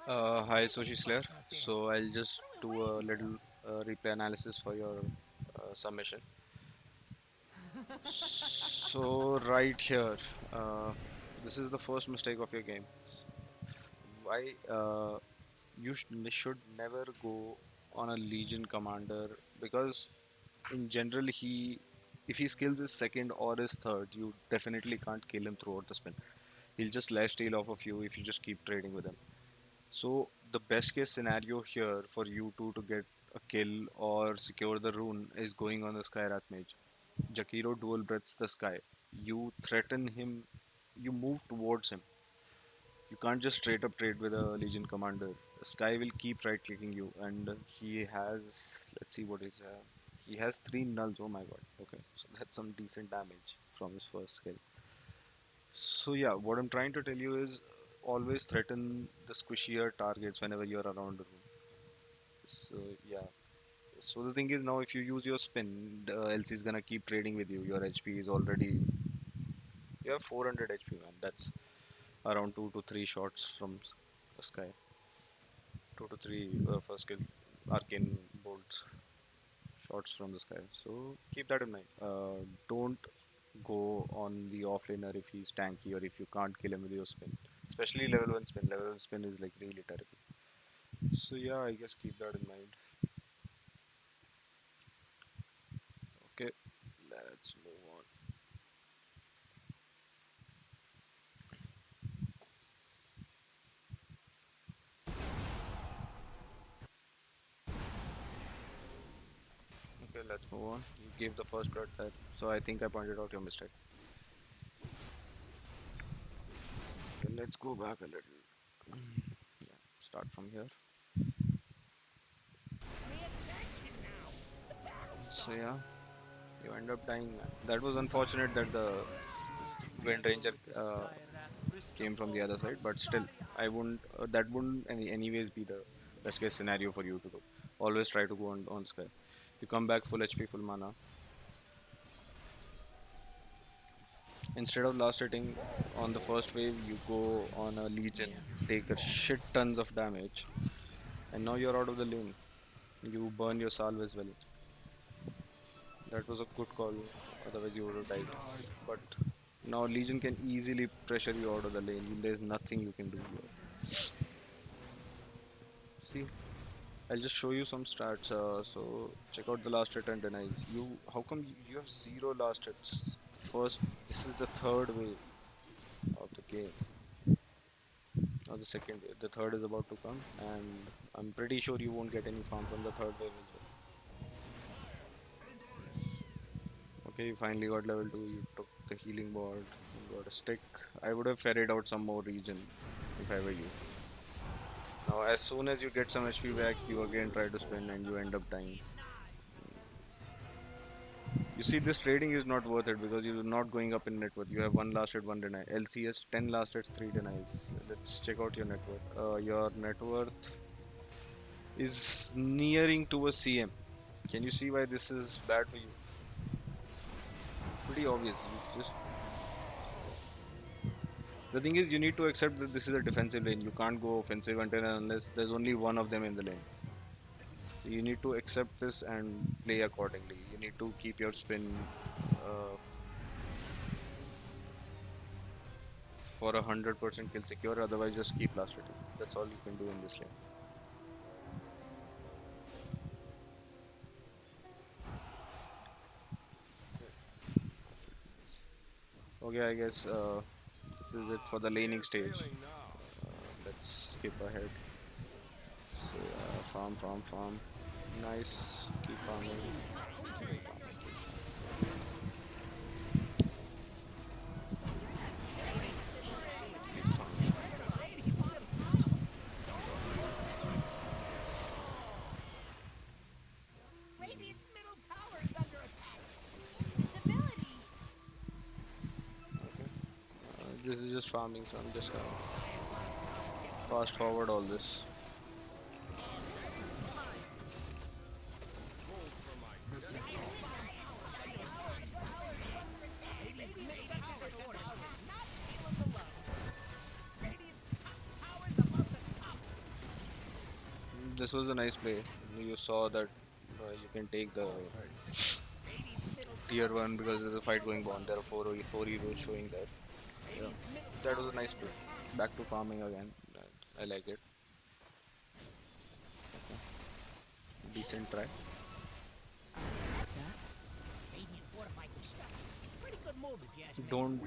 Hi, Sushi Slayer. So I'll just do a little replay analysis for your submission. So right here, uh, this is the first mistake of your game. Why you should never go on a Legion commander because in general if he skills his second or his third, you definitely can't kill him throughout the spin. He'll just lifesteal off of you if you just keep trading with him. So the best case scenario here for you two to get a kill or secure the rune is going on the Skyrath Mage. Jakiro dual breaths the sky. You threaten him, you move towards him. You can't just straight up trade with a Legion commander. Sky will keep right clicking you, and he has, let's see what is he has 3 nulls. Oh my god. Okay, so that's some decent damage from his first skill. So yeah, what I'm trying to tell you is always threaten the squishier targets whenever you're around the room. So yeah. So the thing is now if you use your spin, LC is gonna keep trading with you. Your HP is already you have 400 HP, man. That's around 2 to 3 shots from the sky. 2 to 3 first skill arcane bolts shots from the sky. So keep that in mind. Don't go on the offlaner if he's tanky or if you can't kill him with your spin. Especially level 1 spin. Level 1 spin is like really terrible. So yeah, I guess keep that in mind. Okay, let's move on. Okay, let's move on. You gave the first blood that, so I think I pointed out your mistake. Okay, let's go back a little. Yeah, start from here. So yeah, you end up dying, man. That was unfortunate that the Wind Ranger came from the other side, but still, I wouldn't. That wouldn't anyways be the best case scenario for you to do. Always try to go on Sky. You come back full HP, full mana. Instead of last hitting on the first wave, you go on a Legion, take a shit tons of damage, and now you're out of the lane. You burn your salve as well. That was a good call, otherwise you would have died. But now Legion can easily pressure you out of the lane. There's nothing you can do here. See, I'll just show you some stats. So check out the last hit and denies. How come you have zero last hits? First, this is the third wave of the game, or the second wave. The third is about to come, and I'm pretty sure you won't get any farm from the third wave as well. Okay, you finally got level 2, you took the healing board, you got a stick. I would have ferried out some more region if I were you. Now, as soon as you get some HP back, you again try to spin and you end up dying. You see, this trading is not worth it because you're not going up in net worth. You have 1 last hit, 1 deny. LCS, 10 last hits, 3 denies. Let's check out your net worth. Your net worth is nearing to a CM. Can you see why this is bad for you? Pretty obvious. You just The thing is, you need to accept that this is a defensive lane. You can't go offensive until and unless there's only one of them in the lane. So you need to accept this and play accordingly. You need to keep your spin uh, for 100% kill secure. Otherwise, just keep last hitting. That's all you can do in this lane. Okay, I guess this is it for the laning stage. Let's skip ahead. So, farm, farm, farm. Nice. Keep farming. Keep farming. Okay. This is just farming, so I'm just gonna fast forward all this. This was a nice play. You saw that you can take the tier 1 because there's a fight going on. There are four heroes showing there. Yeah, that was a nice play. Back to farming again. I like it. Okay. Decent try. Don't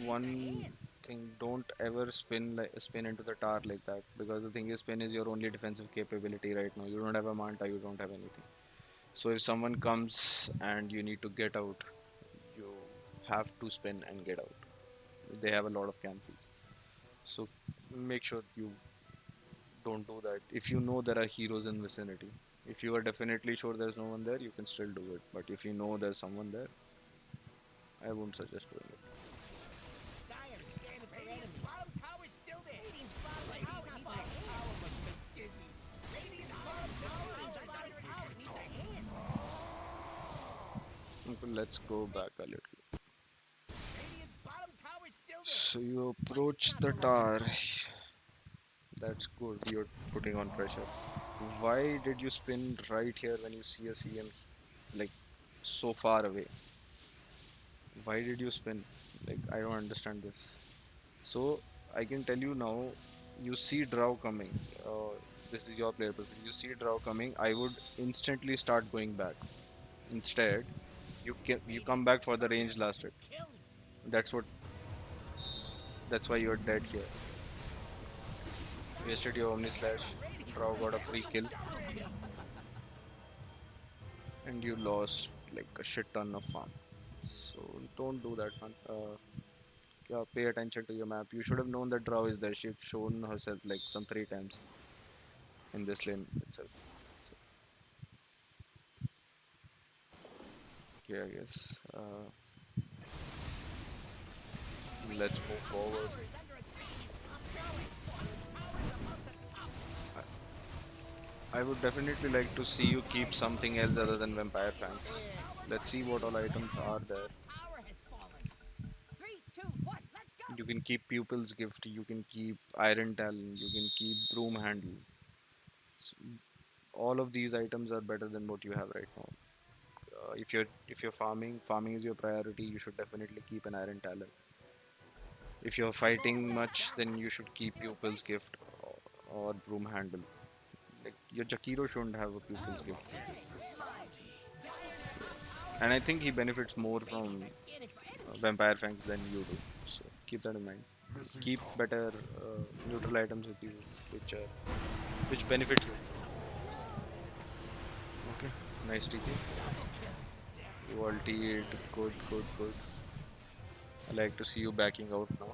one thing. Don't ever spin into the tower like that because the thing is, spin is your only defensive capability right now. You don't have a manta. You don't have anything. So if someone comes and you need to get out, you have to spin and get out. They have a lot of cancels. So make sure you don't do that. If you know there are heroes in vicinity, if you are definitely sure there's no one there, you can still do it. But if you know there's someone there, I won't suggest doing it. Okay, let's go back a little. So you approach the tower. That's good. You're putting on pressure. Why did you spin right here when you see a CM like so far away? Why did you spin? Like I don't understand this. So I can tell you now, you see Drow coming. This is your player preference. You see Drow coming. I would instantly start going back. Instead, you come back for the range last hit. That's what. That's why you're dead here. Wasted your Omni Slash. Drow got a free kill, and you lost like a shit ton of farm. So don't do that, man. Yeah, pay attention to your map. You should have known that Drow is there. She'd shown herself like some 3 times in this lane itself. So, okay, I guess. Let's move forward. I would definitely like to see you keep something else other than Vampire Fangs. Let's see what all items are there. You can keep Pupil's Gift, you can keep Iron Talon, you can keep Broom Handle. So, all of these items are better than what you have right now. If you're farming is your priority. You should definitely keep an Iron Talon. If you're fighting much, then you should keep Pupil's Gift or Broom Handle. Like your Jakiro shouldn't have a Pupil's Gift, and I think he benefits more from Vampire Fangs than you do. So keep that in mind. Keep better neutral items with you, which benefit you. Okay, nice TP. You ulted. Good, good, good. I like to see you backing out now.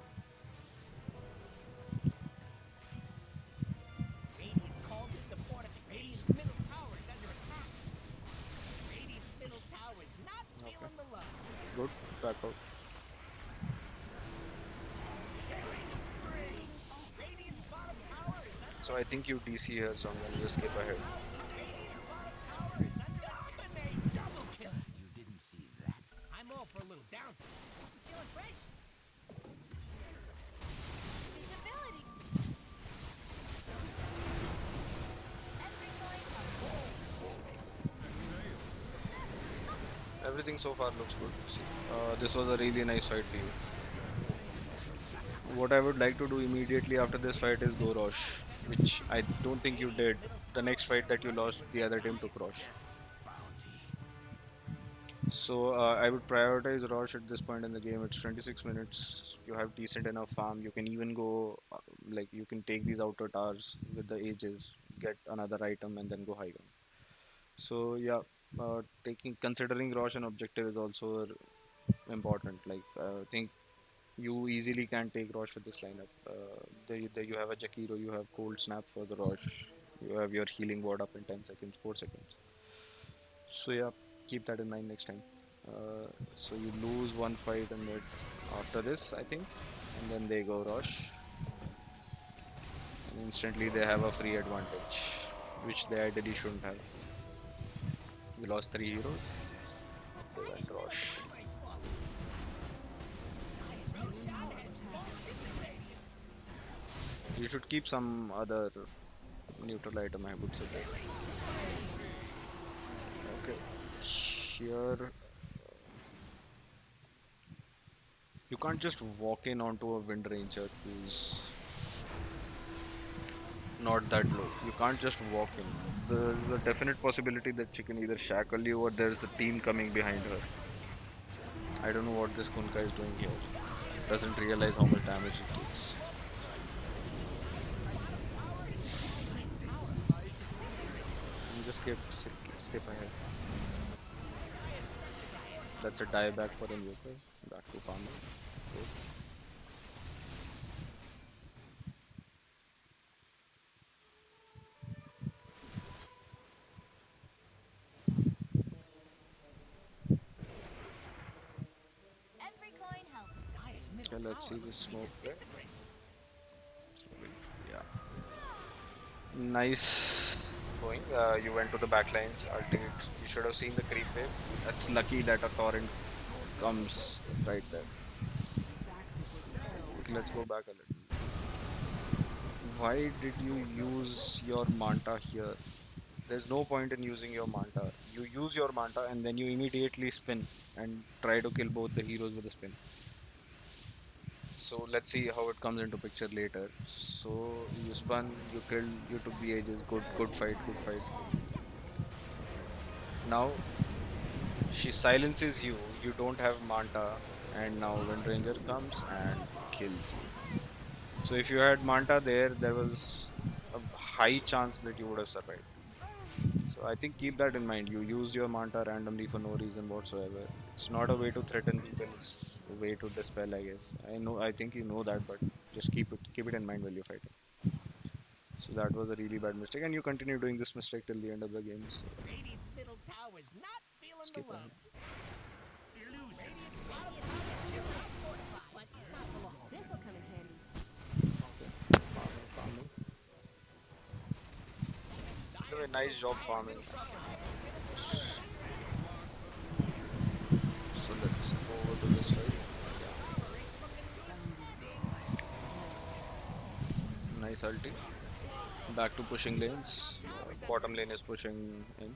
Okay, good. Back out. So I think you DC here, so I'm gonna just skip ahead. Everything so far looks good. See, this was a really nice fight for you. What I would like to do immediately after this fight is go Rosh, which I don't think you did. The next fight that you lost, the other team took Rosh. So I would prioritize Rosh at this point in the game. It's 26 minutes. You have decent enough farm. You can even go, like you can take these outer towers with the ages, get another item, and then go high ground. So yeah, taking considering Rosh an objective is also important. Like I think you easily can take Rosh with this lineup. There you have a Jakiro, you have Cold Snap for the Rosh, you have your healing ward up in 10 seconds, 4 seconds. So yeah, keep that in mind next time. So you lose one fight and mid after this, I think, and then they go Rosh, and instantly they have a free advantage, which they ideally shouldn't have. We lost 3 heroes, they went Rosh. You should keep some other neutral item, I would say that. Okay, here you can't just walk in onto a Wind Ranger who's not that low. You can't just walk in. There's a definite possibility that she can either shackle you or there's a team coming behind her. I don't know what this Kunka is doing here. Doesn't realize how much damage it takes. You just skip ahead. That's a die back for Invoker. Back to farming. Good. Okay, let's see the smoke there. Yeah. Nice going. You went to the back lines. Ultimate. You should have seen the creep wave. That's lucky that a torrent comes right there. Okay, let's go back a little. Why did you use your Manta here? There's no point in using your Manta. You use your Manta and then you immediately spin and try to kill both the heroes with a spin. So let's see how it comes into picture later. So you spun, you killed, you took the ages. Good fight, good fight. Now she silences you. You don't have Manta, and now Wind Ranger comes and kills you. So if you had Manta there, there was a high chance that you would have survived. So I think keep that in mind. You used your Manta randomly for no reason whatsoever. It's not a way to threaten people. It's a way to dispel, I guess. I know. I think you know that, but just keep it in mind while you're fighting. So that was a really bad mistake, and you continue doing this mistake till the end of the game. So skip ahead. Okay. Farming. Do a nice job farming. So let's go over to this side. Nice ulti. Back to pushing lanes. Bottom lane is pushing in.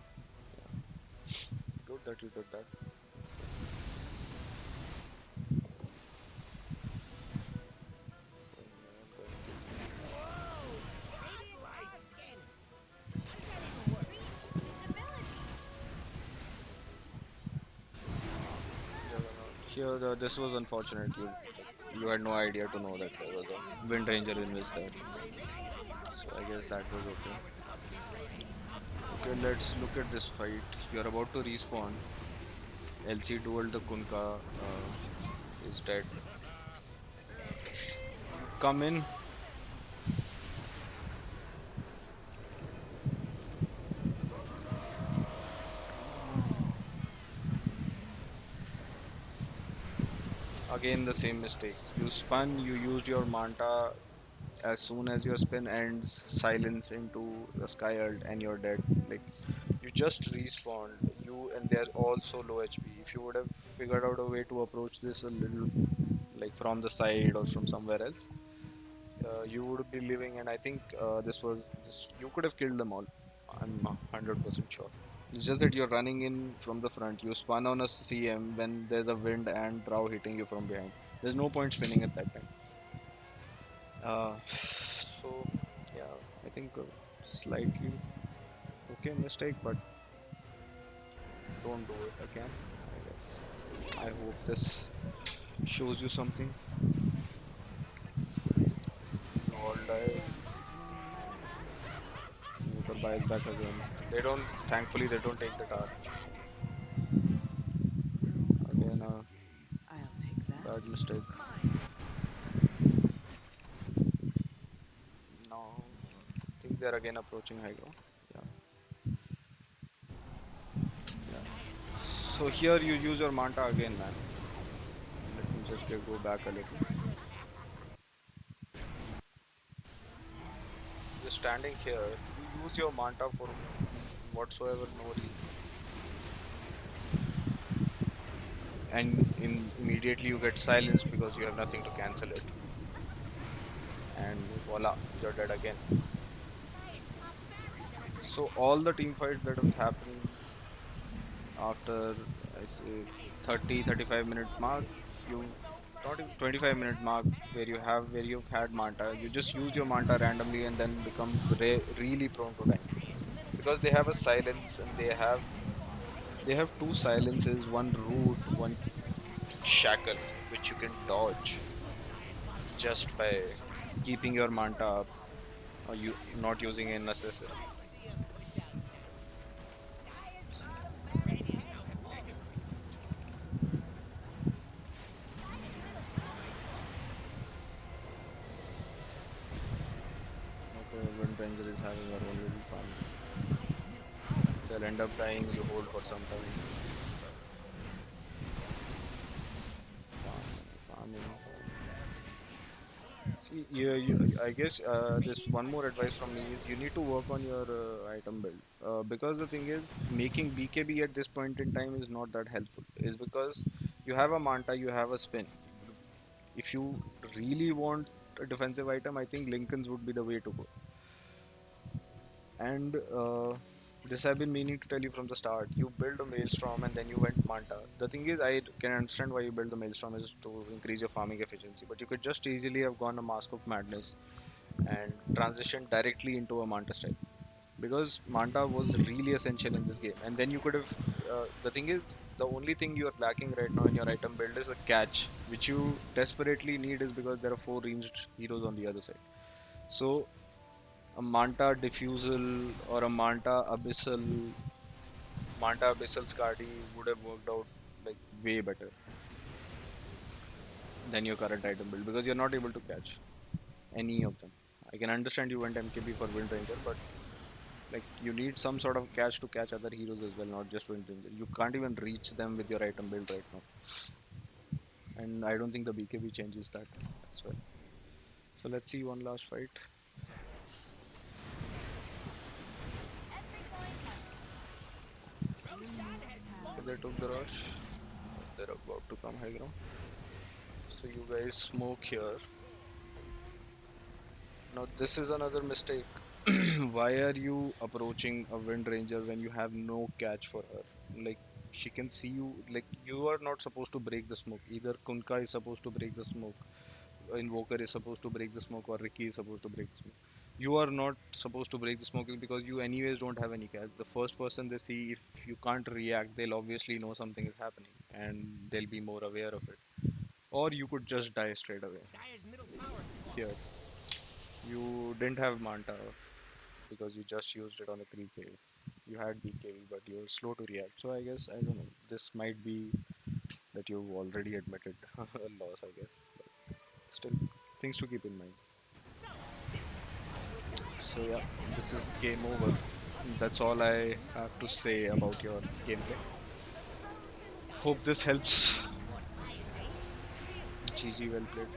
Good that you did that. Here, this was unfortunate. You had no idea to know that there was a Wind Ranger invis there. So I guess that was okay. Okay, let's look at this fight. You're about to respawn. LC Duel the Kunka is dead. Come in. Again the same mistake. You spun, you used your Manta. As soon as your spin ends, silence into the sky ult and you're dead. Like you just respawned. You and they're all so low HP. If you would have figured out a way to approach this a little like from the side or from somewhere else, you would be living. And I think this. You could have killed them all. I'm 100% sure. It's just that you're running in from the front. You spun on a CM when there's a wind and Drow hitting you from behind. There's no point spinning at that time. So yeah, I think slightly okay mistake, but don't do it again. I guess. I hope this shows you something. All die. Nuka buys back again. They don't. Thankfully, they don't take the tower. Again, bad mistake. Now, I think they're again approaching high ground. Yeah. Yeah. So here you use your Manta again, man. Let me just go back a little. You're standing here. You use your Manta for whatsoever no reason, and immediately you get silenced because you have nothing to cancel it, and voila, you're dead again. So all the team fights that have happened after I say 30-35 minute mark, you not even 25-minute mark where you've had Manta, you just use your Manta randomly and then become really prone to dying because they have a silence and they have two silences, one root, one shackle, which you can dodge just by keeping your Manta up or you not using it unnecessarily. Okay, when Ranger is having a role, will be fun. They'll end up dying, you hold for some time. Farming. See, I guess this one more advice from me is you need to work on your item build. Because the thing is, making BKB at this point in time is not that helpful. Is because you have a Manta, you have a spin. If you really want a defensive item, I think Lincoln's would be the way to go. And this I've been meaning to tell you from the start. You build a Maelstrom and then you went Manta. The thing is, I can understand why you build the Maelstrom is to increase your farming efficiency, but you could just easily have gone a Mask of Madness and transitioned directly into a Manta style because Manta was really essential in this game. And then you could have. The thing is, the only thing you are lacking right now in your item build is a catch, which you desperately need, is because there are four ranged heroes on the other side. So a Manta Diffusal or a Manta Abyssal Skadi would have worked out like way better than your current item build because you're not able to catch any of them. I can understand you went MKB for Wind Ranger, but like you need some sort of catch to catch other heroes as well, not just Wind Ranger. You can't even reach them with your item build right now, and I don't think the BKB changes that as well. So let's see one last fight. Okay, they took the rush. They're about to come high ground. So you guys smoke here. Now this is another mistake. Why are you approaching a Wind Ranger when you have no catch for her? Like she can see you. Like you are not supposed to break the smoke. Either Kunka is supposed to break the smoke, Invoker is supposed to break the smoke, or Ricky is supposed to break the smoke. You are not supposed to break the smoke because you anyways don't have any catch. The first person they see, if you can't react, they'll obviously know something is happening and they'll be more aware of it. Or you could just die straight away. Here, you didn't have Manta because you just used it on the creep wave. You had BKB, but you were slow to react. So I guess I don't know. This might be that you've already admitted a loss. I guess, but still things to keep in mind. So yeah, this is game over. That's all I have to say about your gameplay. Hope this helps. GG, well played.